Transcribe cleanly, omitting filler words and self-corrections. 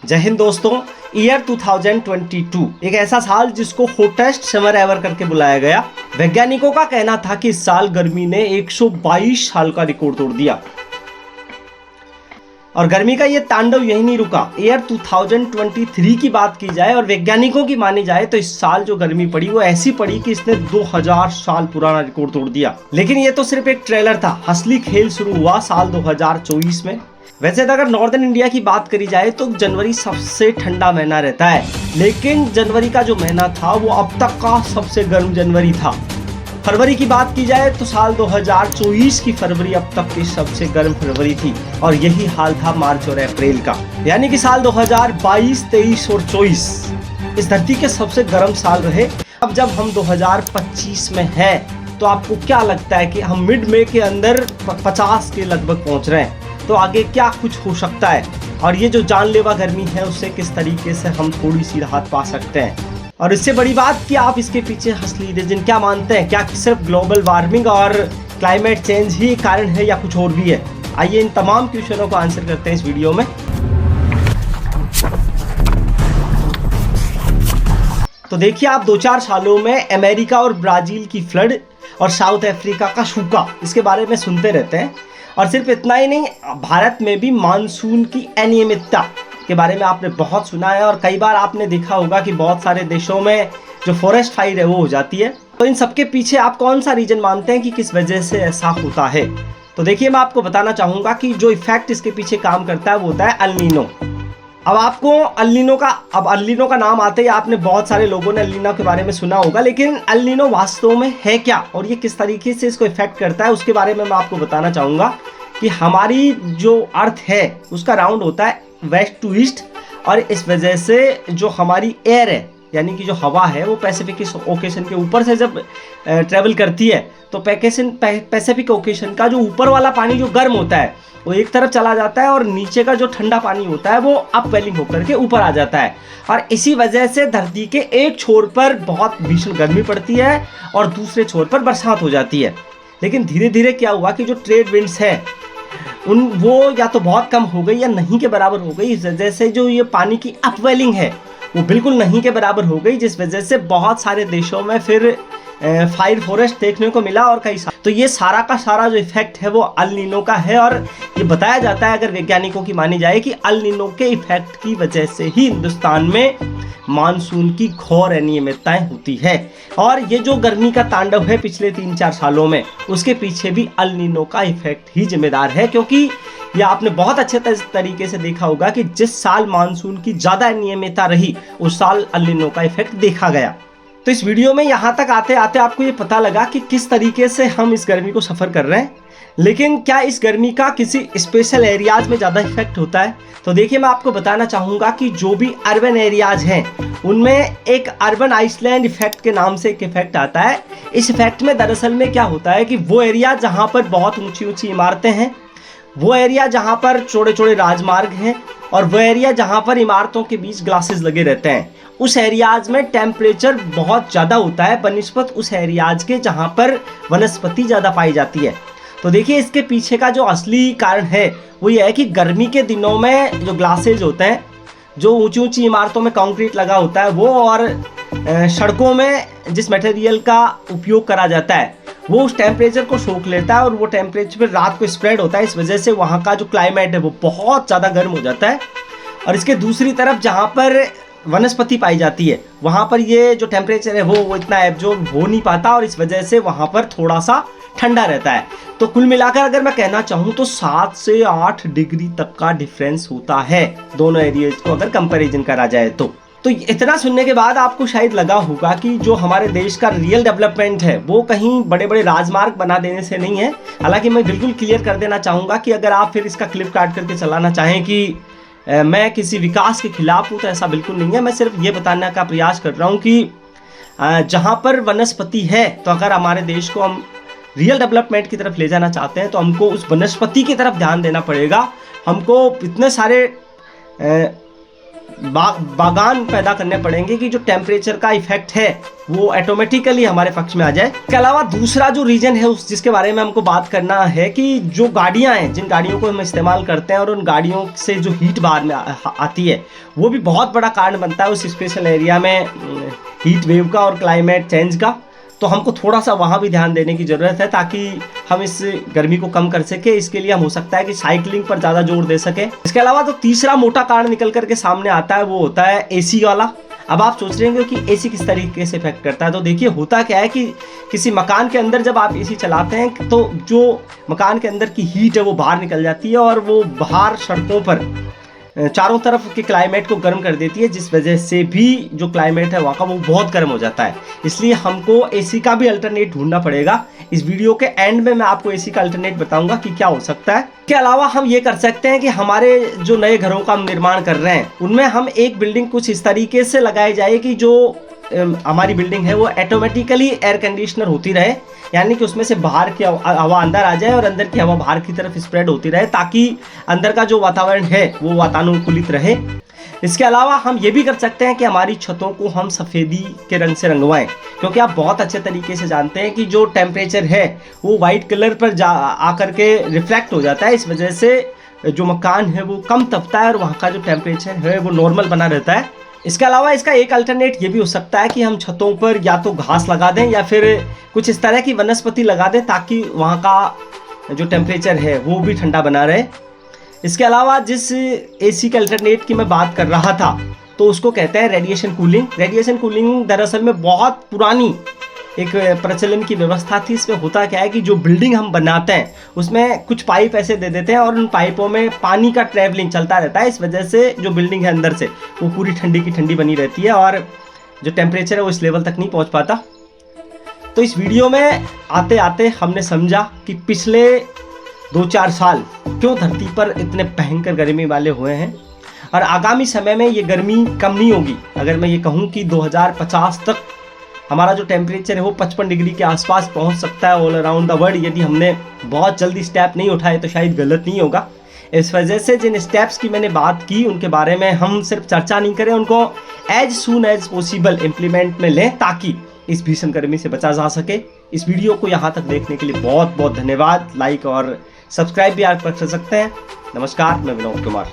जय हिंद दोस्तों। ईयर 2022 एक ऐसा साल जिसको हॉटेस्ट समर एवर करके बुलाया गया। वैज्ञानिकों का कहना था कि इस साल गर्मी ने 122 साल का रिकॉर्ड तोड़ दिया और गर्मी का ये तांडव यही नहीं रुका। ईयर 2023 की बात की जाए और वैज्ञानिकों की मानी जाए तो इस साल जो गर्मी पड़ी वो ऐसी पड़ी कि इसने 2000 साल पुराना रिकॉर्ड तोड़ दिया। लेकिन ये तो सिर्फ एक ट्रेलर था, असली खेल शुरू हुआ साल 2024 में। वैसे तो अगर नॉर्दर्न इंडिया की बात करी जाए तो जनवरी सबसे ठंडा महीना रहता है, लेकिन जनवरी का जो महीना था वो अब तक का सबसे गर्म जनवरी था। फरवरी की बात की जाए तो साल 2024 की फरवरी अब तक की सबसे गर्म फरवरी थी और यही हाल था मार्च और अप्रैल का। यानी कि साल 2022, 23 और 24 इस धरती के सबसे गर्म साल रहे। अब जब हम 2025 में हैं तो आपको क्या लगता है कि हम मिड में के अंदर 50 के लगभग पहुंच रहे हैं, तो आगे क्या कुछ हो सकता है और ये जो जानलेवा गर्मी है उससे किस तरीके से हम थोड़ी सी राहत पा सकते हैं। और इससे बड़ी बात कि आप इसके पीछे असली रीजन क्या मानते हैं, क्या सिर्फ ग्लोबल वार्मिंग और क्लाइमेट चेंज ही कारण है या कुछ और भी है। आइए इन तमाम क्वेश्चनों को आंसर करते हैं इस वीडियो में। तो देखिए, आप 2-4 सालों में अमेरिका और ब्राजील की फ्लड और साउथ अफ्रीका का सूखा इसके बारे में सुनते रहते हैं। और सिर्फ इतना ही नहीं, भारत में भी मानसून की अनियमितता के बारे में आपने बहुत सुना है और कई बार आपने देखा होगा कि बहुत सारे देशों में जो फॉरेस्ट फायर है वो हो जाती है। तो इन सबके पीछे आप कौन सा रीजन मानते हैं कि किस वजह से ऐसा होता है? तो देखिए, मैं आपको बताना चाहूँगा कि जो इफेक्ट इसके पीछे काम करता है वो होता है एल नीनो। अब आपको एल नीनो का नाम आते ही आपने बहुत सारे लोगों ने एल नीनो के बारे में सुना होगा, लेकिन एल नीनो वास्तव में है क्या और ये किस तरीके से इसको इफेक्ट करता है उसके बारे में मैं आपको बताना चाहूँगा कि हमारी जो अर्थ है उसका राउंड होता है वेस्ट टू ईस्ट और इस वजह से जो हमारी एयर है यानी कि जो हवा है वो पैसिफिक ओकेशन के ऊपर से जब ट्रेवल करती है तो पैसिफिक ओकेशन का जो ऊपर वाला पानी जो गर्म होता है वो एक तरफ चला जाता है और नीचे का जो ठंडा पानी होता है वो अपवेलिंग होकर के ऊपर आ जाता है और इसी वजह से धरती के एक छोर पर बहुत भीषण गर्मी पड़ती है और दूसरे छोर पर बरसात हो जाती है। लेकिन धीरे धीरे क्या हुआ कि जो ट्रेड विंड्स है वो या तो बहुत कम हो गई या नहीं के बराबर हो गई। इस वजह से जो ये पानी की अपवेलिंग है वो बिल्कुल नहीं के बराबर हो गई, जिस वजह से बहुत सारे देशों में फिर फायर फॉरेस्ट देखने को मिला और तो ये सारा का सारा जो इफेक्ट है वो एल नीनो का है। और ये बताया जाता है, अगर वैज्ञानिकों की मानी जाए, कि एल नीनो के इफेक्ट की वजह से ही हिंदुस्तान में मानसून की घोर अनियमितताएं होती है। और ये जो गर्मी का तांडव है पिछले 3-4 सालों में उसके पीछे भी एल नीनो का इफेक्ट ही जिम्मेदार है, क्योंकि ये आपने बहुत अच्छे तरीके से देखा होगा कि जिस साल मानसून की ज़्यादा अनियमितता रही उस साल एल नीनो का इफेक्ट देखा गया। तो इस वीडियो में यहाँ तक आते आते आपको ये पता लगा कि किस तरीके से हम इस गर्मी को सफ़र कर रहे हैं, लेकिन क्या इस गर्मी का किसी स्पेशल एरियाज में ज़्यादा इफेक्ट होता है? तो देखिए, मैं आपको बताना चाहूँगा कि जो भी अर्बन एरियाज हैं उनमें एक अर्बन आइसलैंड इफेक्ट के नाम से एक इफेक्ट आता है। इस इफेक्ट में दरअसल में क्या होता है कि वो एरिया जहाँ पर बहुत ऊंची ऊंची इमारतें हैं, वो एरिया जहाँ पर चौड़े चौड़े राजमार्ग हैं और वो एरिया जहाँ पर इमारतों के बीच ग्लासेस लगे रहते हैं, उस एरियाज में टेम्परेचर बहुत ज़्यादा होता है बनिस्बत उस एरियाज के जहाँ पर वनस्पति ज़्यादा पाई जाती है। तो देखिए, इसके पीछे का जो असली कारण है वो ये है कि गर्मी के दिनों में जो ग्लासेज होते हैं, जो ऊंची ऊंची इमारतों में कंक्रीट लगा होता है वो, और सड़कों में जिस मटेरियल का उपयोग करा जाता है वो उस टेम्परेचर को सोख लेता है और वो टेम्परेचर फिर रात को स्प्रेड होता है। इस वजह से वहाँ का जो क्लाइमेट है वो बहुत ज़्यादा गर्म हो जाता है। और इसके दूसरी तरफ जहाँ पर वनस्पति पाई जाती है वहाँ पर ये जो टेम्परेचर है वो इतना एब्जॉर्ब हो नहीं पाता और इस वजह से वहाँ पर थोड़ा सा ठंडा रहता है। तो कुल मिलाकर अगर मैं कहना चाहूँ तो 7 से 8 डिग्री तक का डिफरेंस होता है दोनों एरियाज को अगर कंपैरिजन करा जाए तो इतना सुनने के बाद आपको शायद लगा होगा कि जो हमारे देश का रियल डेवलपमेंट है वो कहीं बड़े बड़े राजमार्ग बना देने से नहीं है। हालांकि मैं बिल्कुल क्लियर कर देना चाहूँगा कि अगर आप फिर इसका क्लिप काट करके चलाना चाहें कि मैं किसी विकास के खिलाफ हूँ, तो ऐसा बिल्कुल नहीं है। मैं सिर्फ ये बताने का प्रयास कर रहा हूँ कि जहाँ पर वनस्पति है, तो अगर हमारे देश को हम रियल डेवलपमेंट की तरफ ले जाना चाहते हैं तो हमको उस वनस्पति की तरफ ध्यान देना पड़ेगा। हमको इतने सारे बागान पैदा करने पड़ेंगे कि जो टेम्परेचर का इफेक्ट है वो ऑटोमेटिकली हमारे पक्ष में आ जाए। इसके अलावा दूसरा जो रीजन है जिसके बारे में हमको बात करना है कि जो गाड़ियां हैं, जिन गाड़ियों को हम इस्तेमाल करते हैं और उन गाड़ियों से जो हीट बाहर में आती है, वो भी बहुत बड़ा कारण बनता है उस स्पेशल एरिया में हीट वेव का और क्लाइमेट चेंज का। तो हमको थोड़ा सा वहाँ भी ध्यान देने की ज़रूरत है ताकि हम इस गर्मी को कम कर सके। इसके लिए हम हो सकता है कि साइकिलिंग पर ज़्यादा जोर दे सके। इसके अलावा तो तीसरा मोटा कारण निकल करके सामने आता है, वो होता है एसी वाला। अब आप सोच रहे होंगे कि एसी किस तरीके से इफेक्ट करता है। तो देखिए, होता क्या है कि किसी मकान के अंदर जब आप एसी चलाते हैं तो जो मकान के अंदर की हीट है वो बाहर निकल जाती है और वो बाहर सड़कों पर चारों तरफ के क्लाइमेट को गर्म कर देती है, जिस वजह से भी जो क्लाइमेट है वहाँ का वो बहुत गर्म हो जाता है। इसलिए हमको एसी का भी अल्टरनेट ढूंढना पड़ेगा। इस वीडियो के एंड में मैं आपको एसी का अल्टरनेट बताऊंगा कि क्या हो सकता है। इसके अलावा हम ये कर सकते हैं कि हमारे जो नए घरों का हम निर्माण कर रहे हैं उनमें हम एक बिल्डिंग कुछ इस तरीके से लगाई जाए कि जो हमारी बिल्डिंग है वो ऑटोमेटिकली एयर कंडीशनर होती रहे, यानी कि उसमें से बाहर की हवा अंदर आ जाए और अंदर की हवा बाहर की तरफ स्प्रेड होती रहे, ताकि अंदर का जो वातावरण है वो वातानुकूलित रहे। इसके अलावा हम ये भी कर सकते हैं कि हमारी छतों को हम सफ़ेदी के रंग से रंगवाएं, क्योंकि आप बहुत अच्छे तरीके से जानते हैं कि जो टेम्परेचर है वो वाइट कलर पर आकर के रिफ्लेक्ट हो जाता है। इस वजह से जो मकान है वो कम तपता है और वहाँ का जो टेम्परेचर है वो नॉर्मल बना रहता है। इसके अलावा इसका एक अल्टरनेट ये भी हो सकता है कि हम छतों पर या तो घास लगा दें या फिर कुछ इस तरह की वनस्पति लगा दें, ताकि वहाँ का जो टेम्परेचर है वो भी ठंडा बना रहे। इसके अलावा जिस एसी के अल्टरनेट की मैं बात कर रहा था तो उसको कहते हैं रेडिएशन कूलिंग। रेडिएशन कूलिंग दरअसल में बहुत पुरानी एक प्रचलन की व्यवस्था थी। इसमें होता क्या है कि जो बिल्डिंग हम बनाते हैं उसमें कुछ पाइप ऐसे दे देते हैं और उन पाइपों में पानी का ट्रैवलिंग चलता रहता है। इस वजह से जो बिल्डिंग है अंदर से वो पूरी ठंडी की ठंडी बनी रहती है और जो टेम्परेचर है वो इस लेवल तक नहीं पहुंच पाता। तो इस वीडियो में आते आते हमने समझा कि पिछले 2-4 साल क्यों धरती पर इतने भयंकर गर्मी वाले हुए हैं और आगामी समय में ये गर्मी कम नहीं होगी। अगर मैं ये कहूँ कि 2050 तक हमारा जो टेम्परेचर है वो 55 डिग्री के आसपास पहुंच सकता है ऑल अराउंड द वर्ल्ड। यदि हमने बहुत जल्दी स्टेप नहीं उठाए तो शायद गलत नहीं होगा। इस वजह से जिन स्टेप्स की मैंने बात की उनके बारे में हम सिर्फ चर्चा नहीं करें, उनको as soon as possible implement में लें ताकि इस भीषण गर्मी से बचा जा सके। इस वीडियो को यहाँ तक देखने के लिए बहुत बहुत धन्यवाद। लाइक और सब्सक्राइब भी आप कर सकते हैं। नमस्कार, मैं विनोद कुमार।